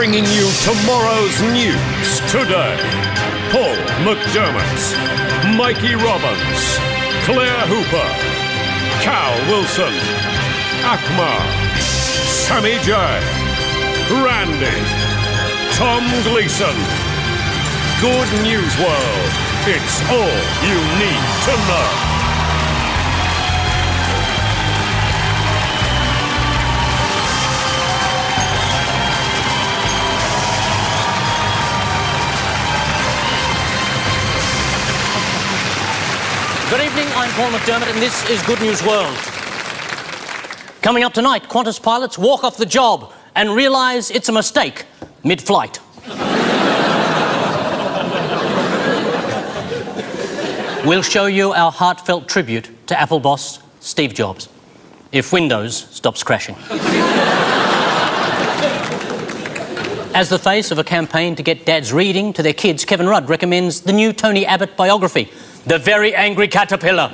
bringing you tomorrow's news today. Paul McDermott, Mikey Robbins, Claire Hooper, Cal Wilson, Akmal, Sammy J, Randy, Tom Gleason. Good News World. It's all you need to know. Good evening, I'm Paul McDermott and this is Good News World. Coming up tonight, Qantas pilots walk off the job and realise it's a mistake mid-flight. We'll show you our heartfelt tribute to Apple boss Steve Jobs, if Windows stops crashing. As the face of a campaign to get dads reading to their kids, Kevin Rudd recommends the new Tony Abbott biography, The Very Angry Caterpillar.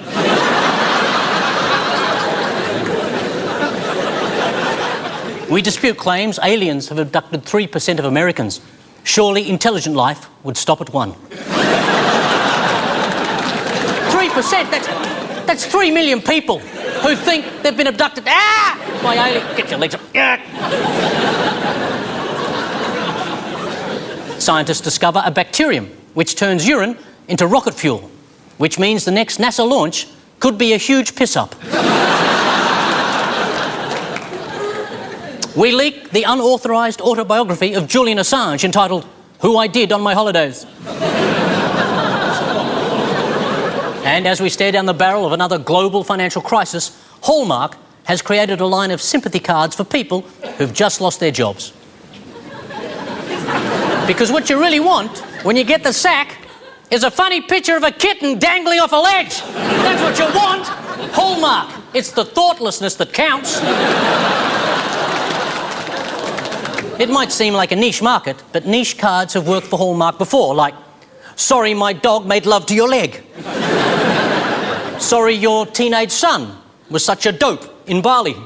We dispute claims aliens have abducted 3% of Americans. Surely intelligent life would stop at 1%. 3%, that's 3 million people who think they've been abducted by aliens. Get your legs up. Scientists discover a bacterium which turns urine into rocket fuel, which means the next NASA launch could be a huge piss-up. We leak the unauthorised autobiography of Julian Assange entitled Who I Did on My Holidays. And as we stare down the barrel of another global financial crisis, Hallmark has created a line of sympathy cards for people who've just lost their jobs. Because what you really want when you get the sack is a funny picture of a kitten dangling off a ledge. That's what you want. Hallmark. It's the thoughtlessness that counts. It might seem like a niche market, but niche cards have worked for Hallmark before, like, sorry my dog made love to your leg. Sorry your teenage son was such a dope in Bali.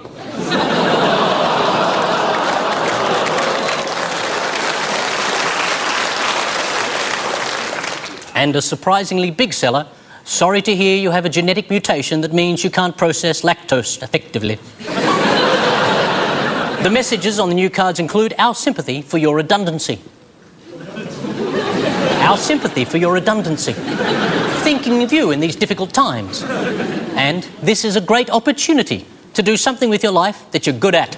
And a surprisingly big seller, sorry to hear you have a genetic mutation that means you can't process lactose effectively. The messages on the new cards include our sympathy for your redundancy. Our sympathy for your redundancy. Thinking of you in these difficult times. And this is a great opportunity to do something with your life that you're good at.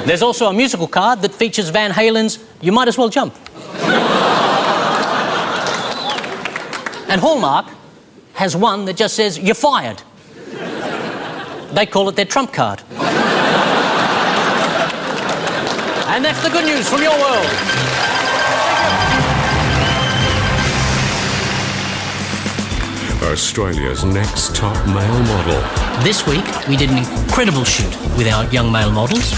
There's also a musical card that features Van Halen's You Might As Well Jump. And Hallmark has one that just says, you're fired. They call it their trump card. And that's the good news from your world. Australia's next top male model. This week, we did an incredible shoot with our young male models.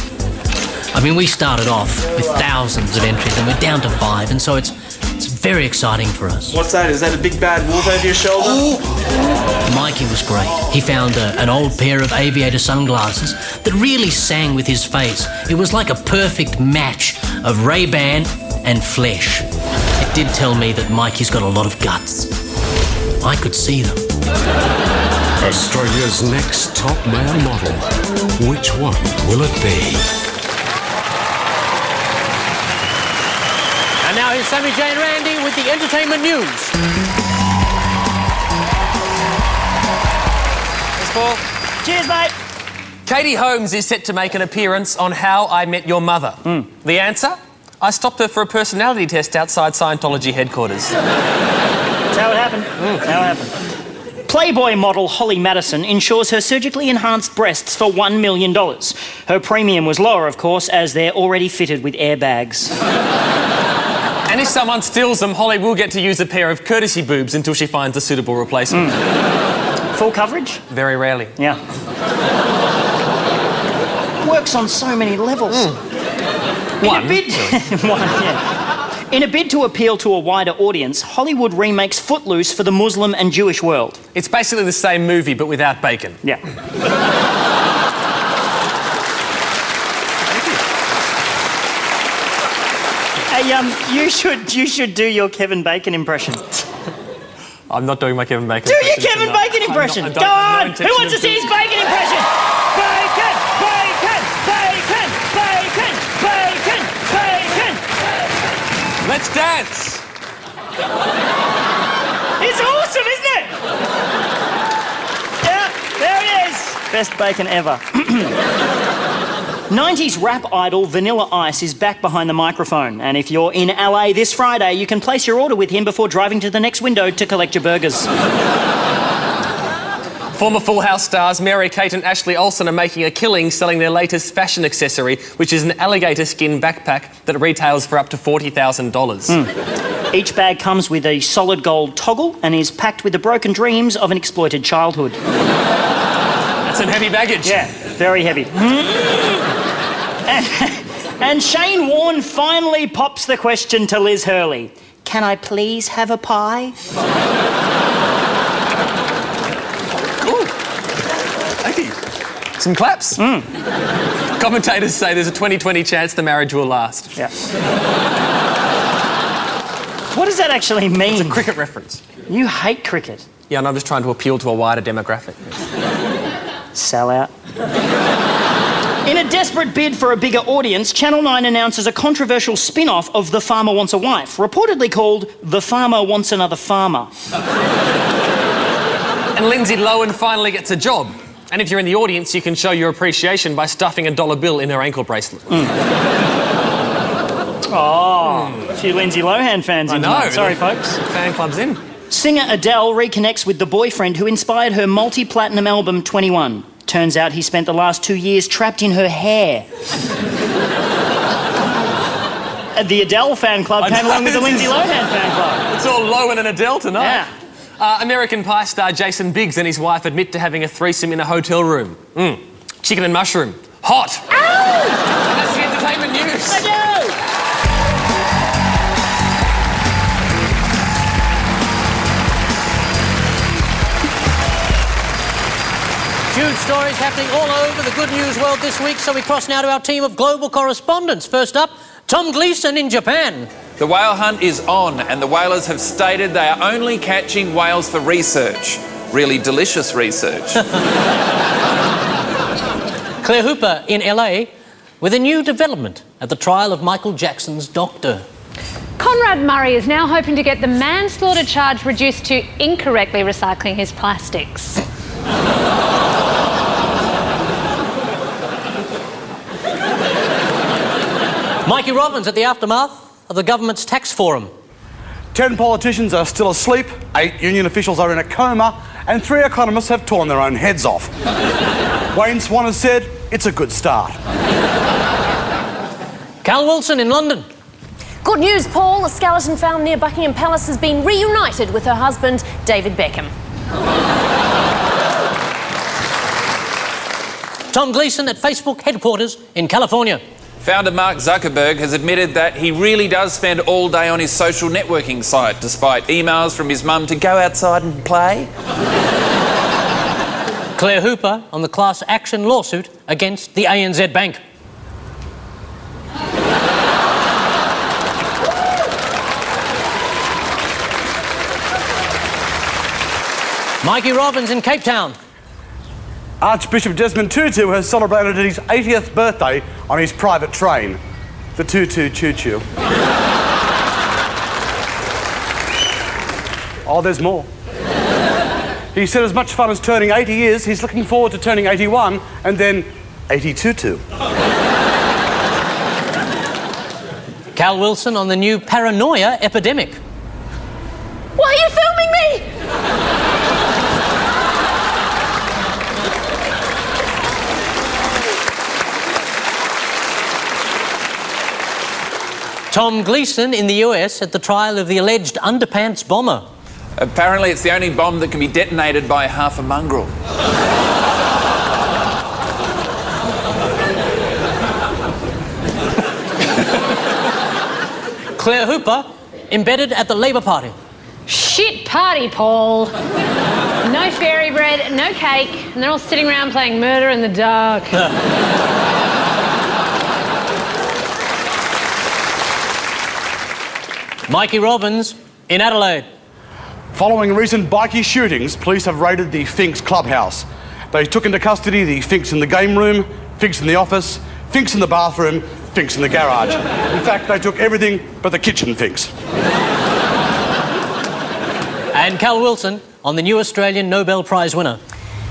I mean, we started off with thousands of entries and we're down to 5, and so it's very exciting for us. What's that? Is that a big bad wolf over your shoulder? Oh. Mikey was great. He found an old pair of aviator sunglasses that really sang with his face. It was like a perfect match of Ray-Ban and flesh. It did tell me that Mikey's got a lot of guts. I could see them. Australia's next top male model. Which one will it be? And now here's Sammy J and Randy with the entertainment news. Thanks, Paul. Cheers, mate. Katie Holmes is set to make an appearance on How I Met Your Mother. The answer? I stopped her for a personality test outside Scientology headquarters. That's how it happened. That's how it happened. Playboy model Holly Madison insures her surgically enhanced breasts for $1 million. Her premium was lower, of course, as they're already fitted with airbags. And if someone steals them, Holly will get to use a pair of courtesy boobs until she finds a suitable replacement. Full coverage? Very rarely. Yeah. Works on so many levels. One. In a bid to appeal to a wider audience, Hollywood remakes Footloose for the Muslim and Jewish world. It's basically the same movie, but without bacon. Yeah. Hey, you should do your Kevin Bacon impression. I'm not doing my Kevin Bacon Do impression. your Kevin Bacon impression. Go on! Who wants to see his bacon impression? Bacon! Bacon! Bacon! Bacon! Bacon! Bacon! Let's dance! It's awesome, isn't it? Yeah, there it is. Best bacon ever. 90s rap idol Vanilla Ice is back behind the microphone, and if you're in LA this Friday, you can place your order with him before driving to the next window to collect your burgers. Former Full House stars Mary-Kate and Ashley Olsen are making a killing selling their latest fashion accessory, which is an alligator skin backpack that retails for up to $40,000. Each bag comes with a solid gold toggle and is packed with the broken dreams of an exploited childhood. That's some heavy baggage. Yeah, very heavy. And Shane Warne finally pops the question to Liz Hurley. Can I please have a pie? Ooh. Hey. Some claps. Commentators say there's a 20-20 chance the marriage will last. Yeah. What does that actually mean? It's a cricket reference. You hate cricket. Yeah, and I'm just trying to appeal to a wider demographic. Sellout. In a desperate bid for a bigger audience, Channel 9 announces a controversial spin-off of The Farmer Wants a Wife, reportedly called The Farmer Wants Another Farmer. And Lindsay Lohan finally gets a job. And if you're in the audience, you can show your appreciation by stuffing a dollar bill in her ankle bracelet. A few Lindsay Lohan fans in tonight. Sorry, folks. Fan club's in. Singer Adele reconnects with the boyfriend who inspired her multi-platinum album 21. Turns out he spent the last 2 years trapped in her hair. The Adele fan club came along with the Lindsay Lohan fan club. It's all Lohan and Adele tonight. Yeah. American Pie star Jason Biggs and his wife admit to having a threesome in a hotel room. Chicken and mushroom. Hot. Ow! And that's the entertainment news. I know. Huge stories happening all over the good news world this week, so we cross now to our team of global correspondents. First up, Tom Gleeson in Japan. The whale hunt is on, and the whalers have stated they are only catching whales for research. Really delicious research. Claire Hooper in LA with a new development at the trial of Michael Jackson's doctor. Conrad Murray is now hoping to get the manslaughter charge reduced to incorrectly recycling his plastics. Mikey Robbins at the aftermath of the government's tax forum. 10 politicians are still asleep, 8 union officials are in a coma, and 3 economists have torn their own heads off. Wayne Swan has said it's a good start. Cal Wilson in London. Good news, Paul. A skeleton found near Buckingham Palace has been reunited with her husband, David Beckham. Tom Gleeson at Facebook headquarters in California. Founder Mark Zuckerberg has admitted that he really does spend all day on his social networking site, despite emails from his mum to go outside and play. Claire Hooper on the class action lawsuit against the ANZ Bank. Mikey Robbins in Cape Town. Archbishop Desmond Tutu has celebrated his 80th birthday on his private train, the Tutu Choo Choo. Oh, there's more. He said as much fun as turning 80 is, he's looking forward to turning 81 and then 82. Cal Wilson on the new paranoia epidemic. Why are you filming me? Tom Gleeson in the US at the trial of the alleged underpants bomber. Apparently it's the only bomb that can be detonated by half a mongrel. Claire Hooper embedded at the Labour Party. Shit party, Paul. No fairy bread, no cake, and they're all sitting around playing murder in the dark. Mikey Robbins in Adelaide. Following recent bikie shootings, police have raided the Finks clubhouse. They took into custody the Finks in the game room, Finks in the office, Finks in the bathroom, Finks in the garage. In fact, they took everything but the kitchen Finks. And Cal Wilson on the new Australian Nobel Prize winner.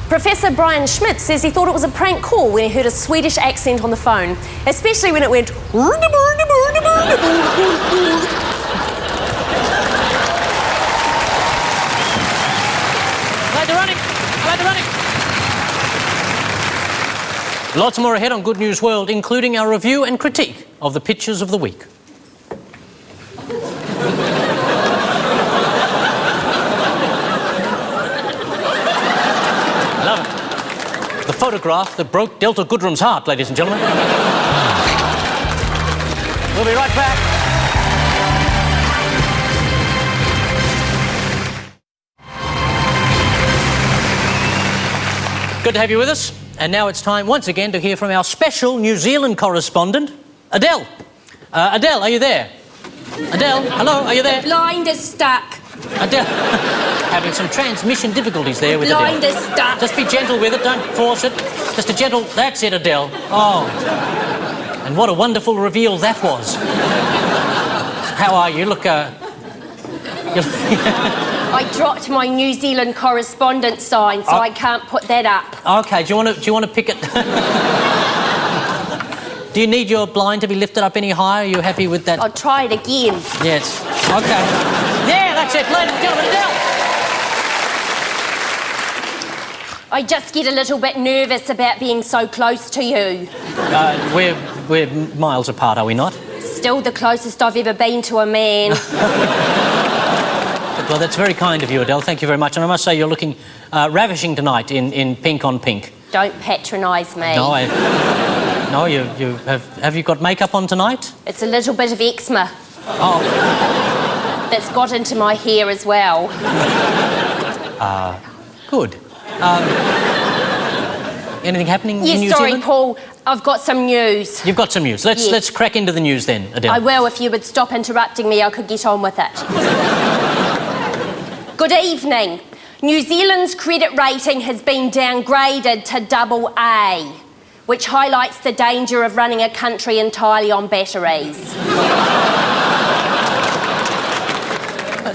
Professor Brian Schmidt says he thought it was a prank call when he heard a Swedish accent on the phone, especially when it went... Lots more ahead on Good News World, including our review and critique of the pictures of the week. Love it. The photograph that broke Delta Goodrum's heart, ladies and gentlemen. We'll be right back. Good to have you with us. And now it's time once again to hear from our special New Zealand correspondent, Adele. Adele, are you there? Adele, hello, are you there? Blind is stuck. Adele, having some transmission difficulties there with Adele. Blind is stuck. Just be gentle with it, don't force it. Just a gentle, that's it, Adele. Oh, and what a wonderful reveal that was. How are you? Look, I dropped my New Zealand correspondent sign, so I can't put that up. Okay, do you want to pick it? Do you need your blind to be lifted up any higher? Are you happy with that? I'll try it again. Yes. Okay. Yeah, that's it, ladies and gentlemen, Adele. I just get a little bit nervous about being so close to you. We're miles apart, are we not? Still the closest I've ever been to a man. Well, that's very kind of you, Adele. Thank you very much. And I must say you're looking ravishing tonight in pink on pink. Don't patronise me. No, you have you got makeup on tonight? It's a little bit of eczema. Oh. That's got into my hair as well. Good. Anything happening in New Yes, sorry, Zealand? Paul. I've got some news. You've got some news. Let's crack into the news then, Adele. I will. If you would stop interrupting me, I could get on with it. Good evening. New Zealand's credit rating has been downgraded to AA, which highlights the danger of running a country entirely on batteries.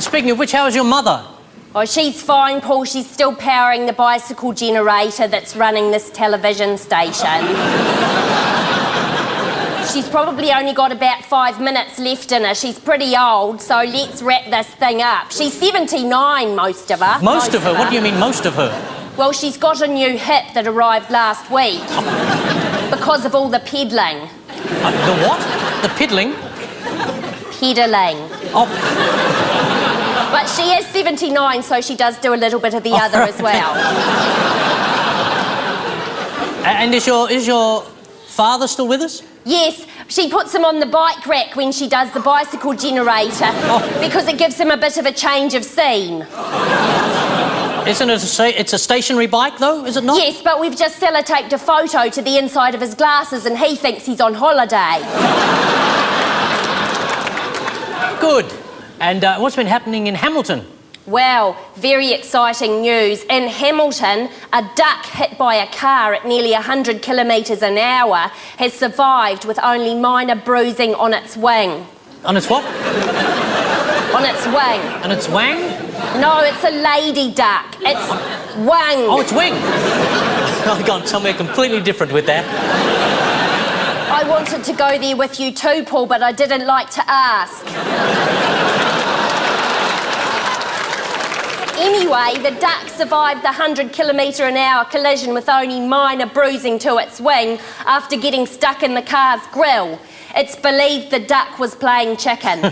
Speaking of which, how is your mother? Oh, she's fine, Paul. She's still powering the bicycle generator that's running this television station. She's probably only got about 5 minutes left in her. She's pretty old, so let's wrap this thing up. She's 79, most of her. Most of her? What do you mean, most of her? Well, she's got a new hip that arrived last week because of all the peddling. The what? The piddling? Peddling. Oh. But she is 79, so she does do a little bit of the other as well. And is your father still with us? Yes, she puts him on the bike rack when she does the bicycle generator because it gives him a bit of a change of scene. Isn't it it's a stationary bike, though, is it not? Yes, but we've just sellotaped a photo to the inside of his glasses and he thinks he's on holiday. Good. And what's been happening in Hamilton? Well, very exciting news. In Hamilton, a duck hit by a car at nearly 100 kilometres an hour has survived with only minor bruising on its wing. On its what? On its wing. On its wang? No, it's a lady duck. It's wing. Oh, it's wing. I've gone somewhere completely different with that. I wanted to go there with you too, Paul, but I didn't like to ask. Anyway, the duck survived the 100 kilometre an hour collision with only minor bruising to its wing after getting stuck in the car's grill. It's believed the duck was playing chicken.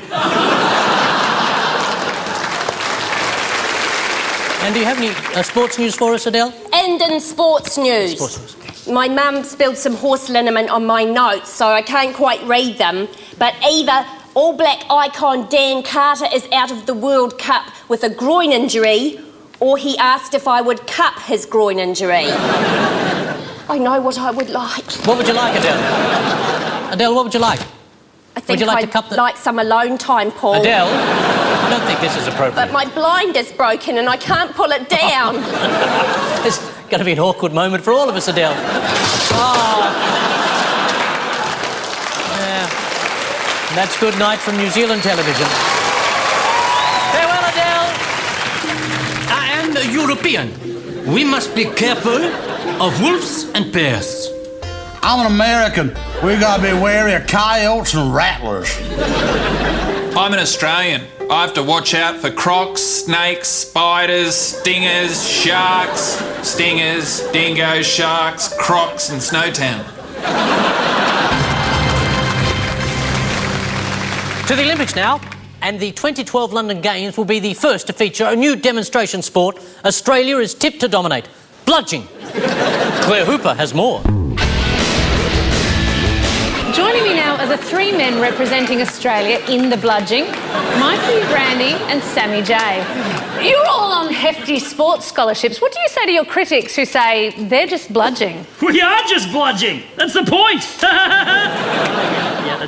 And do you have any sports news for us, Adele? And in sports news. My mum spilled some horse liniment on my notes, so I can't quite read them. But either All Black icon Dan Carter is out of the World Cup with a groin injury, or he asked if I would cup his groin injury. I know what I would like. What would you like, Adele? Adele, what would you like? I think you like I'd to cut the... like some alone time, Paul. Adele, I don't think this is appropriate. But my blind is broken and I can't pull it down. It's going to be an awkward moment for all of us, Adele. Oh. Yeah. And that's good night from New Zealand television. Farewell, Adele. I am a European. We must be careful of wolves and bears. I'm an American. We gotta be wary of coyotes and rattlers. I'm an Australian. I have to watch out for crocs, snakes, spiders, stingers, sharks, stingers, dingoes, sharks, crocs and Snowtown. To the Olympics now, and the 2012 London Games will be the first to feature a new demonstration sport Australia is tipped to dominate, bludging. Claire Hooper has more. Joining me now are the three men representing Australia in the bludging, Mikey, Randy and Sammy J. You're all on hefty sports scholarships. What do you say to your critics who say they're just bludging? We are just bludging. That's the point.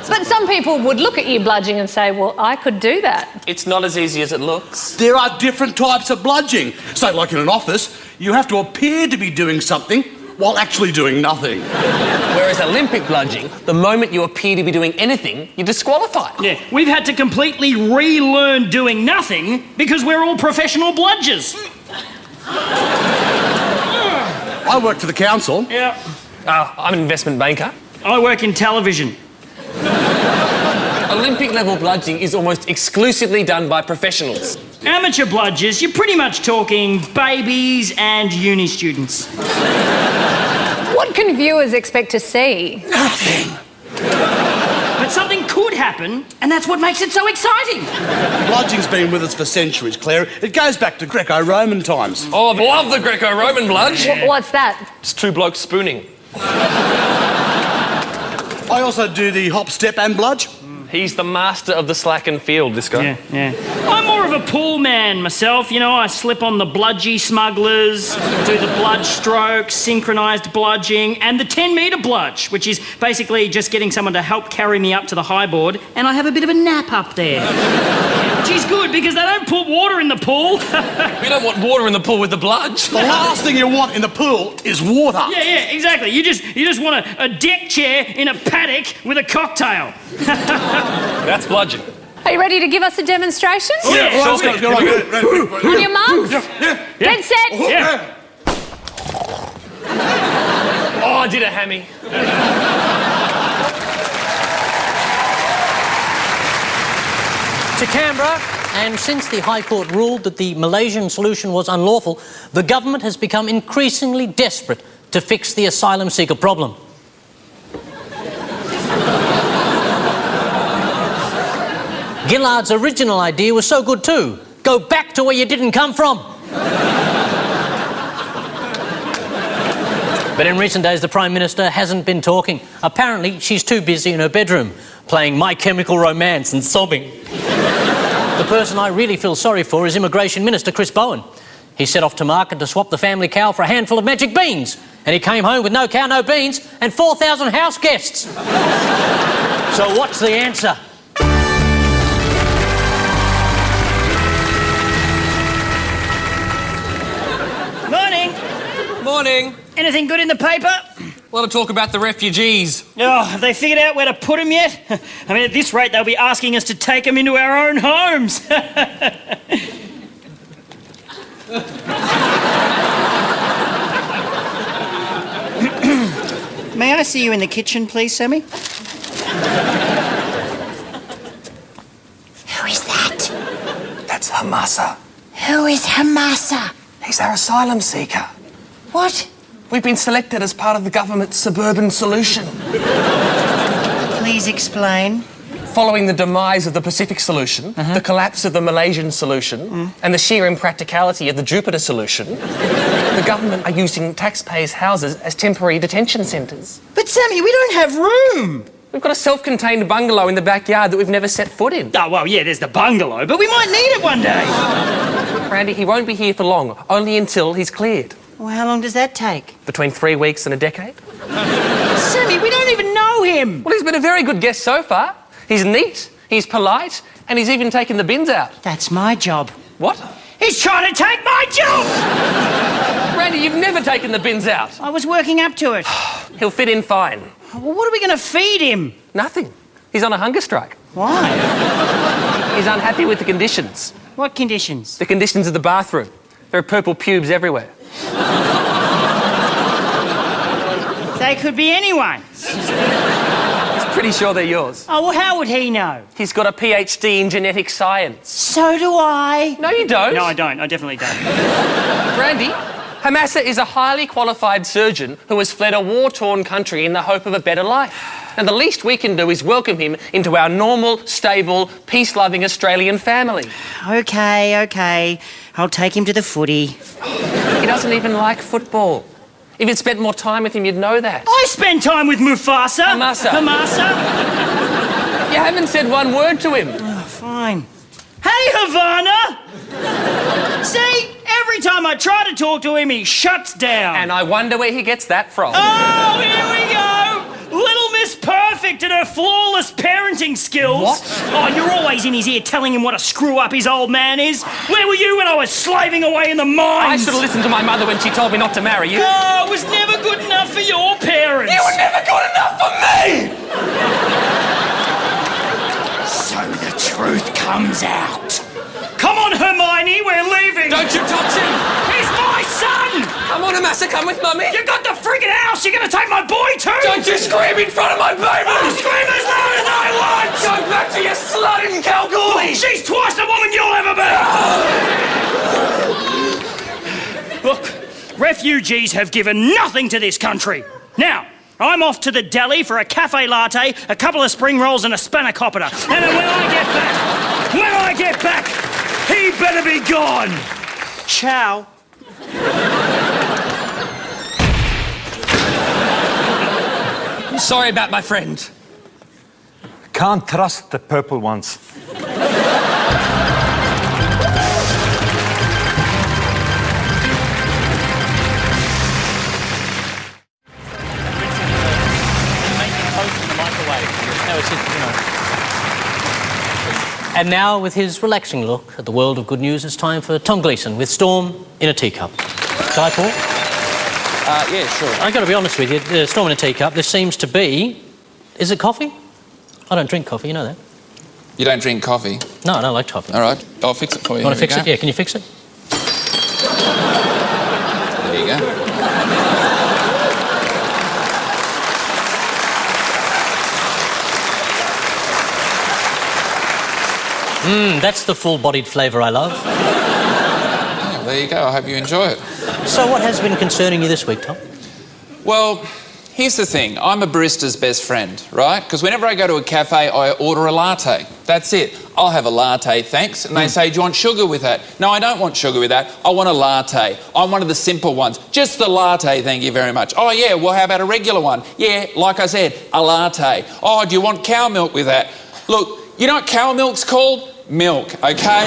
But some people would look at you bludging and say, well, I could do that. It's not as easy as it looks. There are different types of bludging. So, like in an office, you have to appear to be doing something while actually doing nothing. Whereas Olympic bludging, the moment you appear to be doing anything, you're disqualified. Yeah, we've had to completely relearn doing nothing because we're all professional bludgers. I work for the council. Yeah. I'm an investment banker. I work in television. Olympic level bludging is almost exclusively done by professionals. Amateur bludgers, you're pretty much talking babies and uni students. What can viewers expect to see? Nothing. But something could happen, and that's what makes it so exciting. Bludging's been with us for centuries, Claire. It goes back to Greco-Roman times. Oh, I love the Greco-Roman bludge. What's that? It's two blokes spooning. I also do the hop, step and bludge. He's the master of the slack and field, this guy. Yeah. I'm more of a pool man myself. You know, I slip on the bludgy smugglers, do the bludge strokes, synchronised bludging, and the 10-metre bludge, which is basically just getting someone to help carry me up to the high board, and I have a bit of a nap up there. Which is good, because they don't put water in the pool. We don't want water in the pool with the bludge. The last thing you want in the pool is water. Yeah, exactly. You just want a deck chair in a paddock with a cocktail. That's bludging. Are you ready to give us a demonstration? Yeah, Right, let's go. On your marks? Get set. Yeah. Oh, I did a hammy. To Canberra, and since the High Court ruled that the Malaysian solution was unlawful, the government has become increasingly desperate to fix the asylum seeker problem. Gillard's original idea was so good too. Go back to where you didn't come from. But in recent days, the Prime Minister hasn't been talking. Apparently, she's too busy in her bedroom, playing My Chemical Romance and sobbing. The person I really feel sorry for is Immigration Minister Chris Bowen. He set off to market to swap the family cow for a handful of magic beans, and he came home with no cow, no beans, and 4,000 house guests. So what's the answer? Morning. Morning. Anything good in the paper? A lot of talk about the refugees. Oh, have they figured out where to put them yet? I mean, at this rate, they'll be asking us to take them into our own homes. May I see you in the kitchen, please, Sammy? Who is that? That's Hamasa. Who is Hamasa? He's our asylum seeker. What? We've been selected as part of the government's suburban solution. Please explain. Following the demise of the Pacific solution, the collapse of the Malaysian solution, and the sheer impracticality of the Jupiter solution, the government are using taxpayers' houses as temporary detention centres. But, Sammy, we don't have room. We've got a self-contained bungalow in the backyard that we've never set foot in. Oh, well, yeah, there's the bungalow, but we might need it one day. Randy, he won't be here for long, only until he's cleared. Well, how long does that take? Between 3 weeks and a decade. Sammy, we don't even know him. Well, he's been a very good guest so far. He's neat, he's polite, and he's even taken the bins out. That's my job. What? He's trying to take my job! Randy, you've never taken the bins out. I was working up to it. He'll fit in fine. Well, what are we going to feed him? Nothing. He's on a hunger strike. Why? He's unhappy with the conditions. What conditions? The conditions of the bathroom. There are purple pubes everywhere. They could be anyone. He's pretty sure they're yours. Oh, well, how would he know? He's got a PhD in genetic science. So do I. No, you don't. No, I don't. I definitely don't. Randy, Hamasa is a highly qualified surgeon who has fled a war-torn country in the hope of a better life. And the least we can do is welcome him into our normal, stable, peace-loving Australian family. OK. I'll take him to the footy. He doesn't even like football. If you'd spent more time with him, you'd know that. I spend time with Mufasa. Hamasa. You haven't said one word to him. Oh, fine. Hey, Havana! See, every time I try to talk to him, he shuts down. And I wonder where he gets that from. Oh, here we go! Little Miss Perfect and her flawless parenting skills. What? Oh, you're always in his ear telling him what a screw-up his old man is. Where were you when I was slaving away in the mines? I should have listened to my mother when she told me not to marry you. Oh, it was never good enough for your parents. You were never good enough for me! So the truth comes out. Come on, Hermione, we're leaving. Don't you touch him! He's my son! Come on, Hamasa, come with Mummy. You got the friggin' house! You're gonna take my boy too! Don't you scream in front of my baby! I'll scream as loud as I want! Go back to your slut in Kalgoorlie! She's twice the woman you'll ever be! Look, refugees have given nothing to this country. Now, I'm off to the deli for a cafe latte, a couple of spring rolls and a spanakopita. And then when I get back, he better be gone. Ciao. I'm sorry about my friend. Can't trust the purple ones. And now, with his relaxing look at the world of good news, it's time for Tom Gleeson with Storm in a Teacup. Shall I, Paul? Yeah, sure. I've got to be honest with you, Storm in a Teacup, this seems to be... Is it coffee? I don't drink coffee, you know that. You don't drink coffee? No, I don't like coffee. All right, I'll fix it for you. You want to fix it? Yeah, can you fix it? There you go. That's the full-bodied flavour I love. Yeah, there you go. I hope you enjoy it. So what has been concerning you this week, Tom? Well, here's the thing. I'm a barista's best friend, right? Because whenever I go to a cafe, I order a latte. That's it. I'll have a latte, thanks. And they say, do you want sugar with that? No, I don't want sugar with that. I want a latte. I'm one of the simple ones. Just the latte, thank you very much. Oh, yeah, well, how about a regular one? Yeah, like I said, a latte. Oh, do you want cow milk with that? Look, you know what cow milk's called? Milk, okay?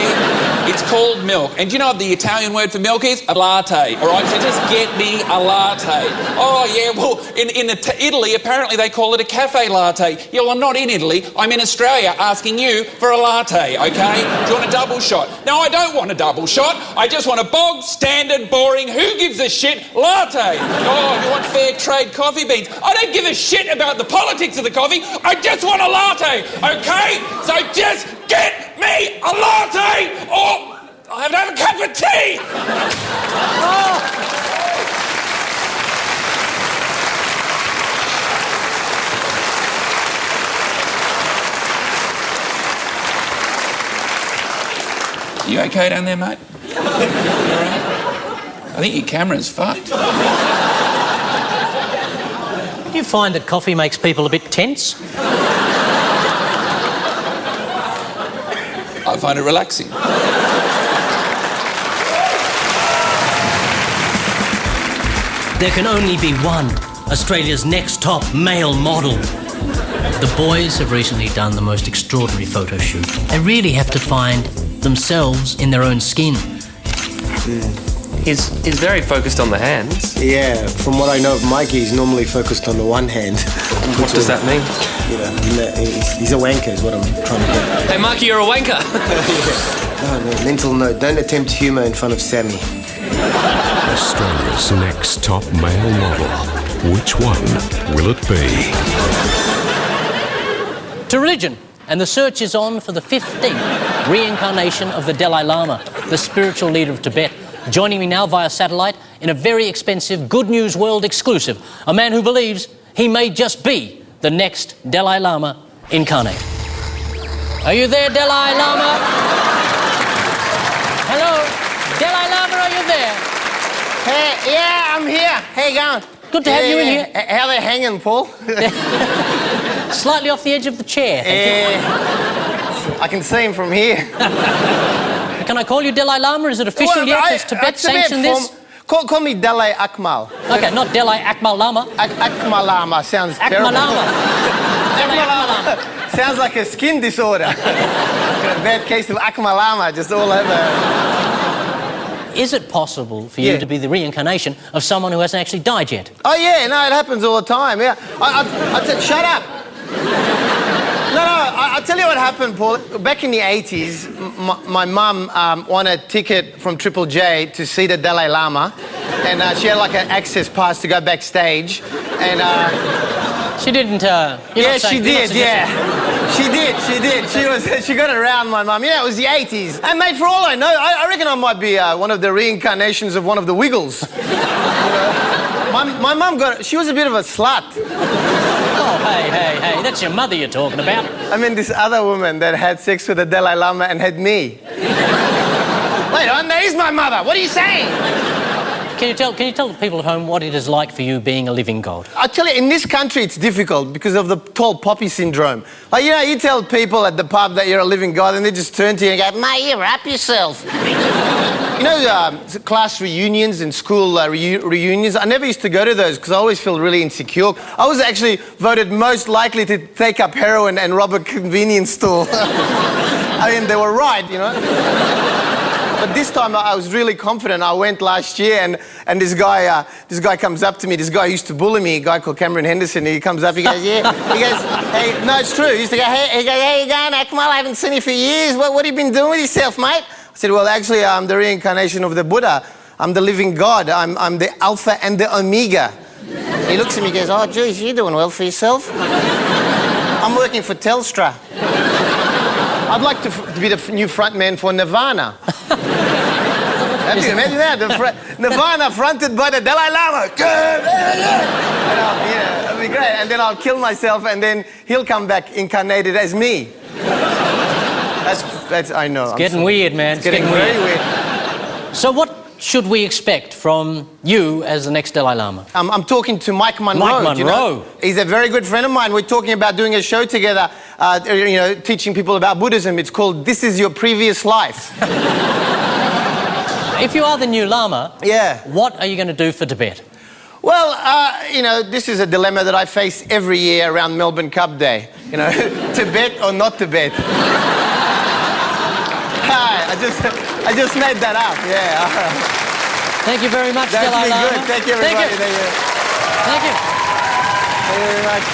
It's called milk. And do you know what the Italian word for milk is? A latte, all right? So just get me a latte. Oh, yeah, well, in Italy, apparently they call it a cafe latte. Yeah, well, I'm not in Italy. I'm in Australia asking you for a latte, okay? Do you want a double shot? No, I don't want a double shot. I just want a bog, standard, boring, who gives a shit latte. Oh, you want fair trade coffee beans? I don't give a shit about the politics of the coffee. I just want a latte, okay? So just get me a latte, or I'll have to have a cup of tea! You okay down there, mate? You all right? I think your camera's fucked. Do you find that coffee makes people a bit tense? I find it relaxing. There can only be one Australia's next top male model. The boys have recently done the most extraordinary photo shoot. They really have to find themselves in their own skin. He's very focused on the hands. Yeah, from what I know of Mikey, he's normally focused on the one hand. What does that mean? You know, he's a wanker is what I'm trying to get. Hey, Mikey, you're a wanker. No, mental note. Don't attempt humour in front of Sammy. Australia's next top male model. Which one will it be? To religion, and the search is on for the 15th reincarnation of the Dalai Lama, the spiritual leader of Tibet. Joining me now via satellite in a very expensive Good News World exclusive, a man who believes he may just be the next Dalai Lama incarnate. Are you there, Dalai Lama? Hello? Dalai Lama, are you there? Hey, yeah, I'm here. How you going? Good to have you in here. How they hanging, Paul? Slightly off the edge of the chair. I can see him from here. Can I call you Dalai Lama? Is it official yet? Has Tibet sanctioned this? Call me Dalai Akmal. Okay, not Dalai Akmal Lama. Akmal Lama sounds terrible. Akmal Lama. Dalai Akmal Lama. Sounds like a skin disorder. Got a bad case of Akmal Lama just all over. Is it possible for you to be the reincarnation of someone who hasn't actually died yet? Oh, yeah, no, it happens all the time, yeah. Shut up. No, I'll tell you what happened, Paul. Back in the 80s, my mum won a ticket from Triple J to see the Dalai Lama, and she had like an access pass to go backstage, and... She didn't, Yeah, she did, yeah. She did. She got around my mum. Yeah, it was the 80s. And mate, for all I know, I reckon I might be one of the reincarnations of one of the Wiggles. You know? My mum she was a bit of a slut. Oh, hey, that's your mother you're talking about. I mean, this other woman that had sex with the Dalai Lama and had me. Wait, that is my mother. What are you saying? Can you tell the people at home what it is like for you being a living god? I tell you, in this country it's difficult because of the tall poppy syndrome. Like, you know, you tell people at the pub that you're a living god and they just turn to you and go, mate, you wrap yourself. You know, class reunions and school reunions, I never used to go to those because I always feel really insecure. I was actually voted most likely to take up heroin and rob a convenience store. I mean, they were right, you know. But this time I was really confident. I went last year and this guy comes up to me. This guy used to bully me, a guy called Cameron Henderson. He comes up, he goes, yeah. He goes, hey, no, it's true. He used to go, hey, he goes, how you going, Akmal? I haven't seen you for years. What have you been doing with yourself, mate? I said, well, actually, I'm the reincarnation of the Buddha. I'm the living God. I'm the Alpha and the Omega. He looks at me and goes, oh, geez, you're doing well for yourself. I'm working for Telstra. I'd like to be the new frontman for Nirvana. Imagine that, Nirvana fronted by the Dalai Lama. Yeah, that'd be great. And then I'll kill myself and then he'll come back incarnated as me. That's I know. It's getting weird, man. It's getting very weird. So what should we expect from you as the next Dalai Lama? I'm talking to Mike Monroe. Mike Monroe. You know? He's a very good friend of mine. We're talking about doing a show together, you know, teaching people about Buddhism. It's called This Is Your Previous Life. If you are the new Lama, what are you going to do for Tibet? Well, you know, this is a dilemma that I face every year around Melbourne Cup Day. You know, Tibet or not Tibet. Hi, I just made that up, yeah. Thank you very much, That's Dalai Lama. Good. Thank you, everybody. Thank you. Thank you. Thank you very much.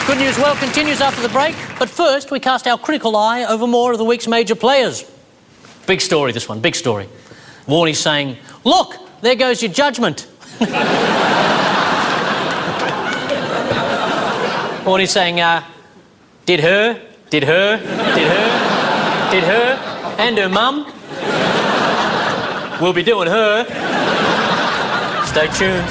Good News World continues after the break, but first we cast our critical eye over more of the week's major players. Big story, this one, big story. Warnie's saying, look, there goes your judgment. Warnie's saying, did her, and her mum. We'll be doing her. Stay tuned.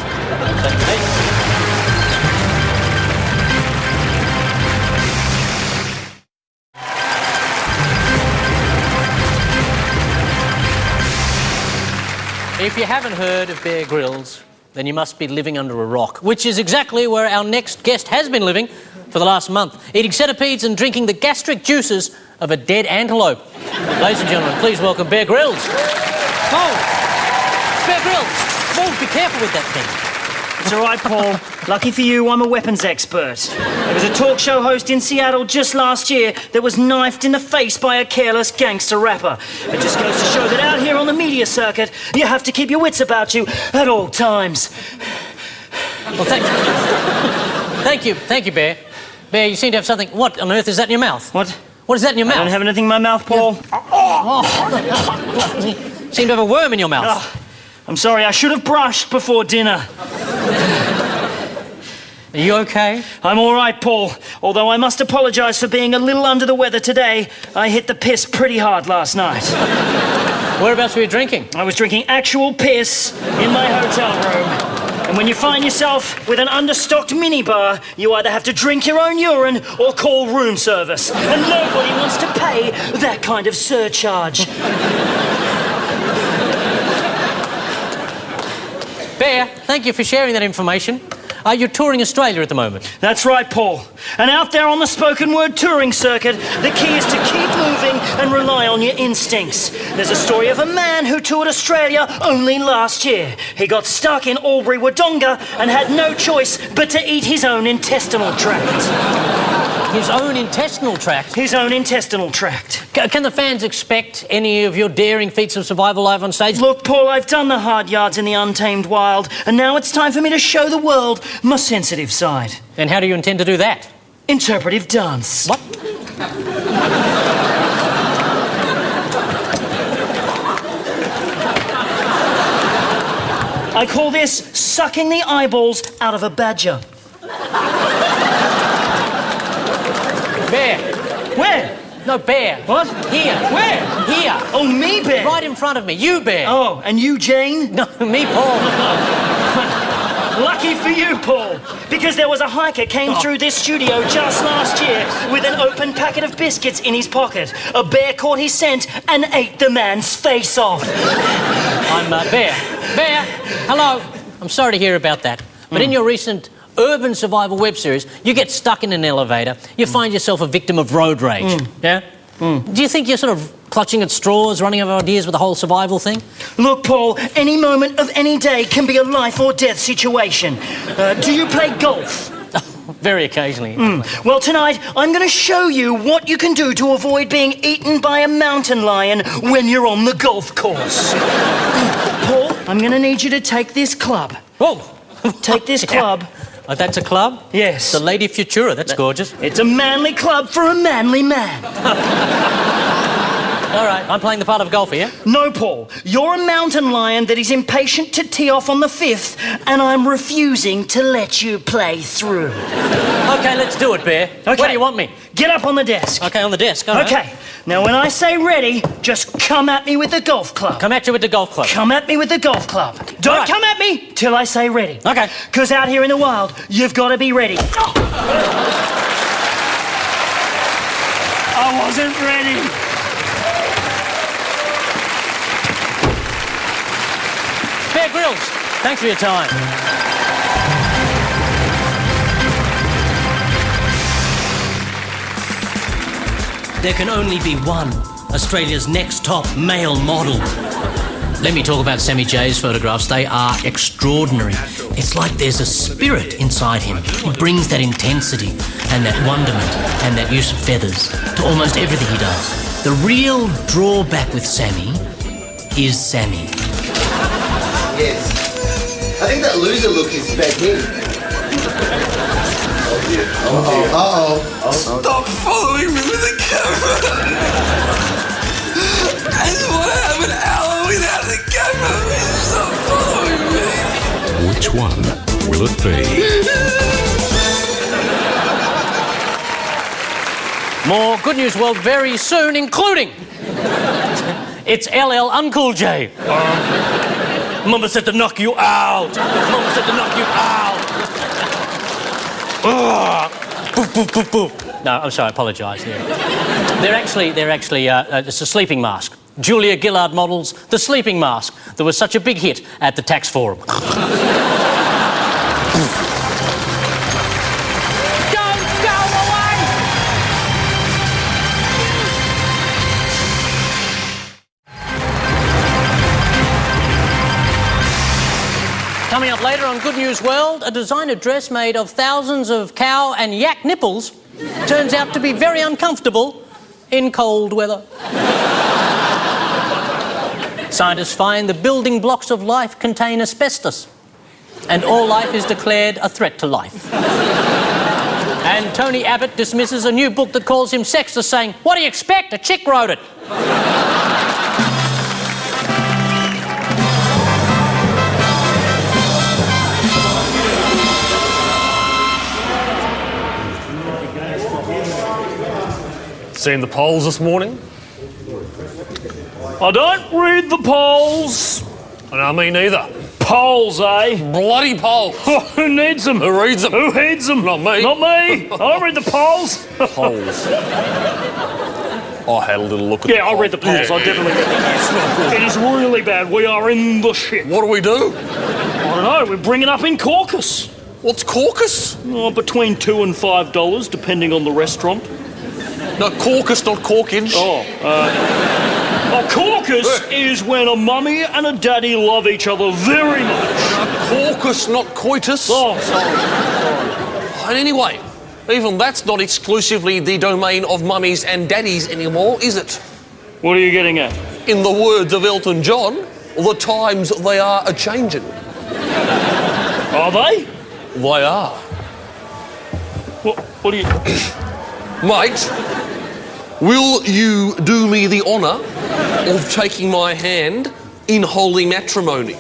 If you haven't heard of Bear Grylls, then you must be living under a rock, which is exactly where our next guest has been living for the last month, eating centipedes and drinking the gastric juices of a dead antelope. Ladies and gentlemen, please welcome Bear Grylls. Oh, Bear Grylls. Oh, be careful with that thing. It's all right, Paul. Lucky for you, I'm a weapons expert. There was a talk show host in Seattle just last year that was knifed in the face by a careless gangster rapper. It just goes to show that out here on the media circuit, you have to keep your wits about you at all times. Well, thank you, Bear. Bear, you seem to have something. What on earth is that in your mouth? What? What is that in your mouth? I don't have anything in my mouth, Paul. You seem to have a worm in your mouth. Oh, I'm sorry, I should have brushed before dinner. Are you okay? I'm all right, Paul. Although I must apologise for being a little under the weather today. I hit the piss pretty hard last night. Whereabouts were you drinking? I was drinking actual piss in my hotel room. And when you find yourself with an understocked minibar, you either have to drink your own urine or call room service. And nobody wants to pay that kind of surcharge. Bear, thank you for sharing that information. You're touring Australia at the moment. That's right, Paul. And out there on the spoken word touring circuit, the key is to keep moving and rely on your instincts. There's a story of a man who toured Australia only last year. He got stuck in Albury Wodonga and had no choice but to eat his own intestinal tract. His own intestinal tract? His own intestinal tract. Can the fans expect any of your daring feats of survival live on stage? Look, Paul, I've done the hard yards in the untamed wild, and now it's time for me to show the world my sensitive side. And how do you intend to do that? Interpretive dance. What? I call this sucking the eyeballs out of a badger. Bear. Where? No, Bear. What? Here. Where? Here. Oh, me, Bear. Right in front of me. You, Bear. Oh, and you, Jane? No, me, Paul. Lucky for you, Paul, because there was a hiker came through this studio just last year with an open packet of biscuits in his pocket. A bear caught his scent and ate the man's face off. I'm Bear. Bear, hello. I'm sorry to hear about that. But in your recent urban survival web series, you get stuck in an elevator, you find yourself a victim of road rage. Yeah? Do you think you're sort of clutching at straws, running out of ideas with the whole survival thing? Look, Paul, any moment of any day can be a life or death situation. Do you play golf? Very occasionally. Well, tonight, I'm going to show you what you can do to avoid being eaten by a mountain lion when you're on the golf course. Paul, I'm going to need you to take this club. Whoa! Take this club. Oh, that's a club? Yes. The Lady Futura, that's gorgeous. It's a manly club for a manly man. All right, I'm playing the part of a golfer, yeah? No, Paul. You're a mountain lion that is impatient to tee off on the 5th, and I'm refusing to let you play through. Okay, let's do it, Bear. Okay. Where do you want me? Get up on the desk. Okay, on the desk. All right. Okay. Now, when I say ready, just come at me with the golf club. Come at you with the golf club. Come at me with the golf club. Don't right. come at me till I say ready. Okay. Because out here in the wild, you've got to be ready. I wasn't ready. Bear Grylls, thanks for your time. There can only be one Australia's next top male model. Let me talk about Sammy J's photographs. They are extraordinary. It's like there's a spirit inside him. He brings that intensity and that wonderment and that use of feathers to almost everything he does. The real drawback with Sammy is Sammy. Yes. I think that loser look is back in. Stop following me with the camera. I just want to have an hour without the camera. Stop following me. Which one will it be? More Good News World very soon, including it's LL Uncle J. Mama said to knock you out. Mama said to knock you out. Poof, poof, poof, poof. No, I'm sorry, I apologise. Yeah. They're actually, it's a sleeping mask. Julia Gillard models the sleeping mask that was such a big hit at the tax forum. Don't go away! Coming up later on Good Good News World, a designer dress made of thousands of cow and yak nipples turns out to be very uncomfortable in cold weather. Scientists find the building blocks of life contain asbestos, and all life is declared a threat to life. And Tony Abbott dismisses a new book that calls him sexist, saying, "What do you expect? A chick wrote it." Seen the polls this morning? I don't read the polls. No, me neither. Polls, eh? Bloody polls. Who needs them? Who reads them? Who heeds them? Not me. Not me. I don't read the polls. Polls. I had a little look at Yeah, I read the polls. I definitely read them. It's not good. It is really bad. We are in the shit. What do we do? I don't know. We're bringing up in caucus. What's caucus? Oh, between $2 and $5, depending on the restaurant. No, caucus, not corkage. A caucus is when a mummy and a daddy love each other very much. Caucus, not coitus. Oh, sorry. And anyway, even that's not exclusively the domain of mummies and daddies anymore, is it? What are you getting at? In the words of Elton John, the times they are a-changin'. Are they? They are. What do you... Mate, will you do me the honour of taking my hand in holy matrimony?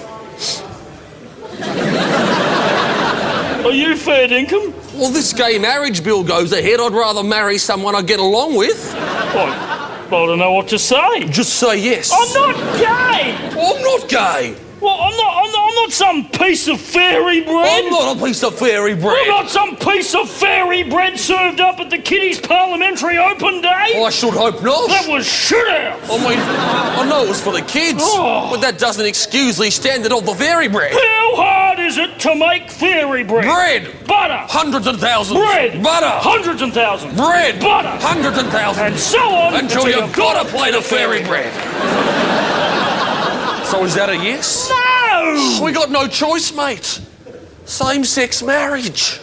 Are you fair dinkum? Well, this gay marriage bill goes ahead. I'd rather marry someone I get along with. I don't know what to say. Just say yes. I'm not gay! I'm not gay. Well, I'm not some piece of fairy bread. I'm not a piece of fairy bread. I'm not some piece of fairy bread served up at the Kiddies Parliamentary Open Day. I should hope not. That was shit out. I mean, I know it was for the kids, but that doesn't excuse the standard of the fairy bread. How hard is it to make fairy bread? Bread. Butter. Hundreds and thousands. Bread. Butter. Hundreds and thousands. Bread. Butter. Hundreds and thousands. And so on. Until you've got a plate of fairy bread. So is that a yes? No! We got no choice, mate. Same-sex marriage.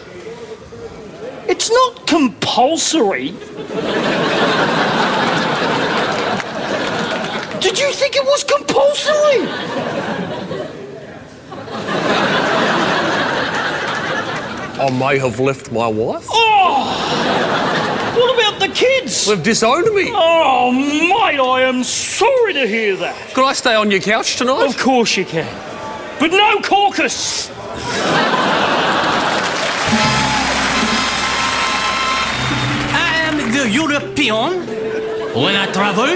It's not compulsory. Did you think it was compulsory? I may have left my wife. Oh! What about the kids? They've disowned me. Oh, mate, I am sorry to hear that. Could I stay on your couch tonight? Of course you can. But no caucus. I am the European. When I travel,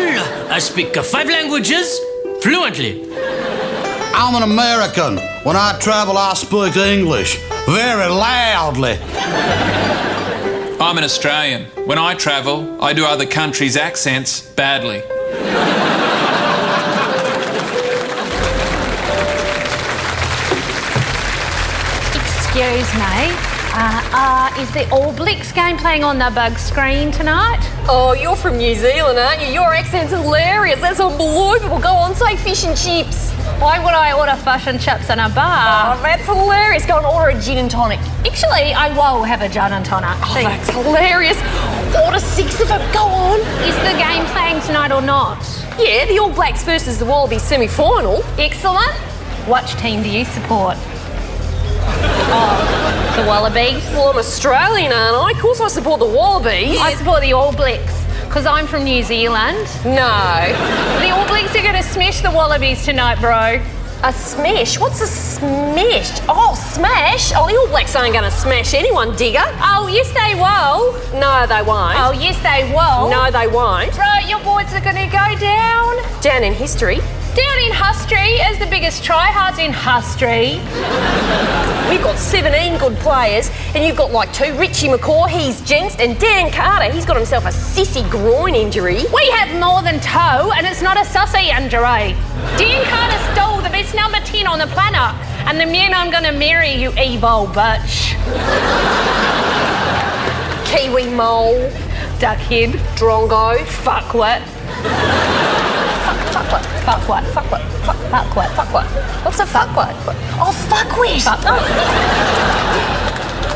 I speak 5 languages fluently. I'm an American. When I travel, I speak English very loudly. I'm an Australian. When I travel, I do other countries' accents badly. Excuse me. Is the All Blacks game playing on the bug screen tonight? Oh, you're from New Zealand, aren't you? Your accent's hilarious. That's unbelievable. Go on, say fish and chips. Why would I order fish and chips in a bar? Oh, that's hilarious. Go and order a gin and tonic. Actually, I will have a gin and tonic. Oh, that's hilarious. Order 6 of them. Go on. Is the game playing tonight or not? Yeah, the All Blacks versus the Wallabies semi-final. Excellent. Which team do you support? Oh, the Wallabies. Well, I'm Australian, aren't I? Of course I support the Wallabies. I support the All Blacks, because I'm from New Zealand. No. The All Blacks are going to smash the Wallabies tonight, bro. A smash? What's a smash? Oh, smash? Oh, the All Blacks aren't going to smash anyone, digger. Oh, yes, they will. No, they won't. Oh, yes, they will. No, they won't. Bro, your boys are going to go down. Down in history. Down in history as the biggest tryhards in history. We've got 17 good players, and you've got like 2. Richie McCaw, he's jinxed, and Dan Carter, he's got himself a sissy groin injury. We have more than 2, and it's not a sussy injury. Dan Carter's still the best number 10 on the planet, and the man I'm going to marry, you evil bitch. Kiwi mole. Duckhead. Drongo. Fuckwit. Fuck what? Fuck what? Fuck what? Fuck what? Fuck what? What's a fuck what? Oh, fuck with.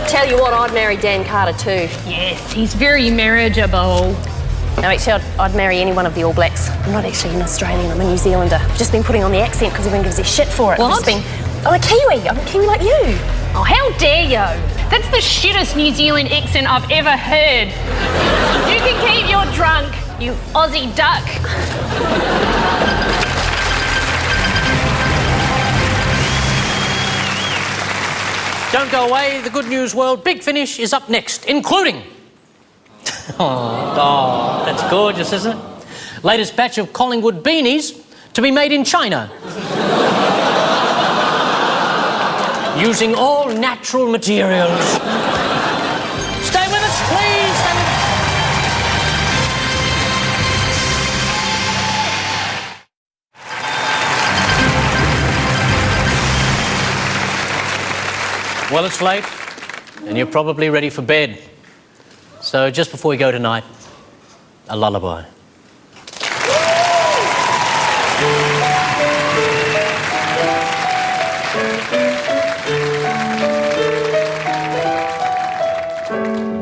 Tell you what, I'd marry Dan Carter too. Yes, he's very marriageable. No, actually, I'd marry any one of the All Blacks. I'm not actually an Australian, I'm a New Zealander. I've just been putting on the accent because everyone gives a shit for it. What? I've just been... I'm a Kiwi. I'm a Kiwi like you. Oh, how dare you? That's the shittest New Zealand accent I've ever heard. You can keep your drunk, you Aussie duck. Don't go away. The Good News World Big Finish is up next, including... Oh, that's gorgeous, isn't it? Latest batch of Collingwood beanies to be made in China. Using all natural materials. Stay with us, please. Well, it's late, and you're probably ready for bed. So just before we go tonight, a lullaby.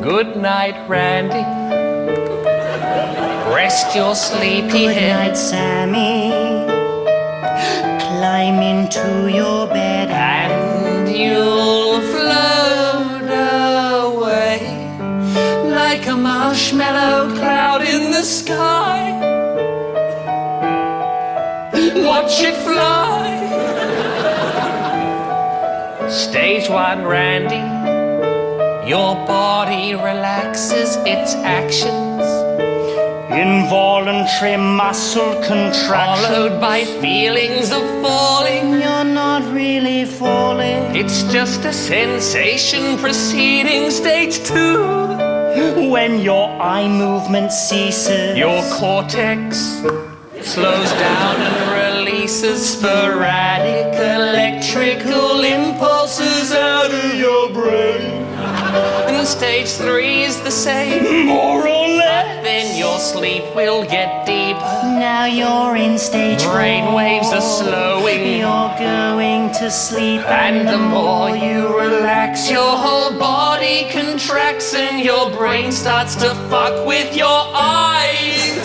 Good night, Randy. Rest your sleepy Good head. night, Sammy. Climb into your bed And you'll float away like a marshmallow cloud in the sky. Watch it fly. Stage one, Randy. Your body relaxes its actions. Involuntary muscle contraction. Followed by feelings of falling. You're not really falling. It's just a sensation preceding stage two. When your eye movement ceases. Your cortex slows down and releases sporadic electrical impulses out of your brain. And stage three is the same. More or less. But then your sleep will get deeper. Now you're in stage Brain four. waves are slowing. You're going to sleep. And the more you relax, your whole body contracts and your brain starts to fuck with your eyes.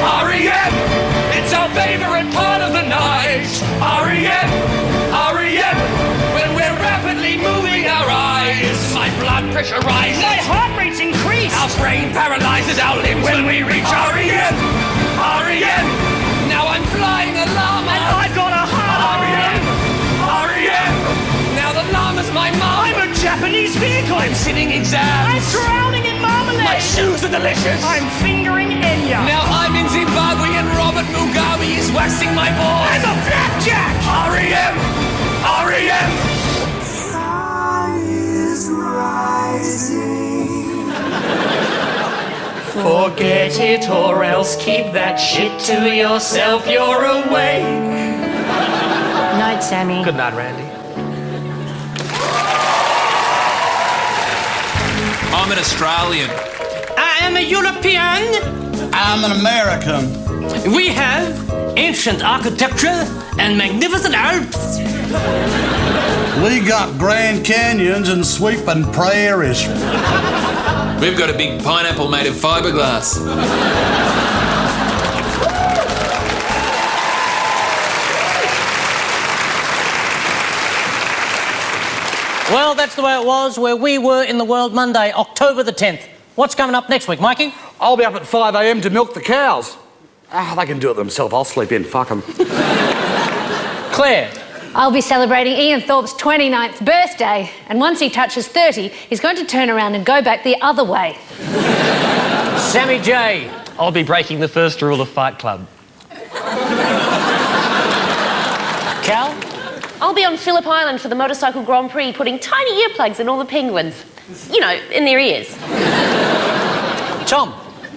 R-E-M, it's our favorite part of the night. R-E-M, R-E-M, when we're rapidly moving our eyes. My blood pressure rises. My heart rate's increased. Our brain paralyzes our limbs when we reach R-E-M, R-E-M. Now I'm flying a llama. And I've got a heart. R-E-M, R-E-M. Now the llama's my mom. I'm a Japanese vehicle. I'm sitting exams. I'm drowning in marmalade. My shoes are delicious. I'm fingering Enya. Now I'm in Zimbabwe and Robert Mugabe is waxing my balls. I'm a flapjack. R.E.M. R.E.M. Sun is rising. Forget it or else keep that shit to yourself. You're awake. Night, Sammy. Good night, Randy. I'm an Australian. I am a European. I'm an American. We have ancient architecture and magnificent Alps. We got Grand Canyons and sweeping prairies. We've got a big pineapple made of fiberglass. Well, that's the way it was where we were in the world Monday, October the 10th. What's coming up next week, Mikey? I'll be up at 5 a.m. to milk the cows. They can do it themselves. I'll sleep in. Fuck them. Claire. I'll be celebrating Ian Thorpe's 29th birthday, and once he touches 30, he's going to turn around and go back the other way. Sammy J. I'll be breaking the first rule of Fight Club. Cal? I'll be on Phillip Island for the Motorcycle Grand Prix putting tiny earplugs in all the penguins. You know, in their ears. Tom?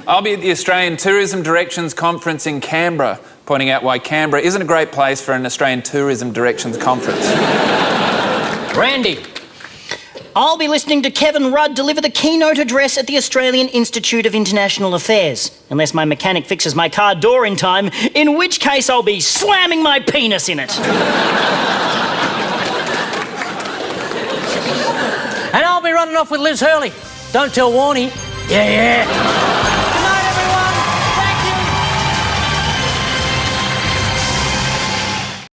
I'll be at the Australian Tourism Directions Conference in Canberra, pointing out why Canberra isn't a great place for an Australian Tourism Directions Conference. Randy? I'll be listening to Kevin Rudd deliver the keynote address at the Australian Institute of International Affairs, unless my mechanic fixes my car door in time, in which case I'll be slamming my penis in it. And I'll be running off with Liz Hurley. Don't tell Warnie. Yeah.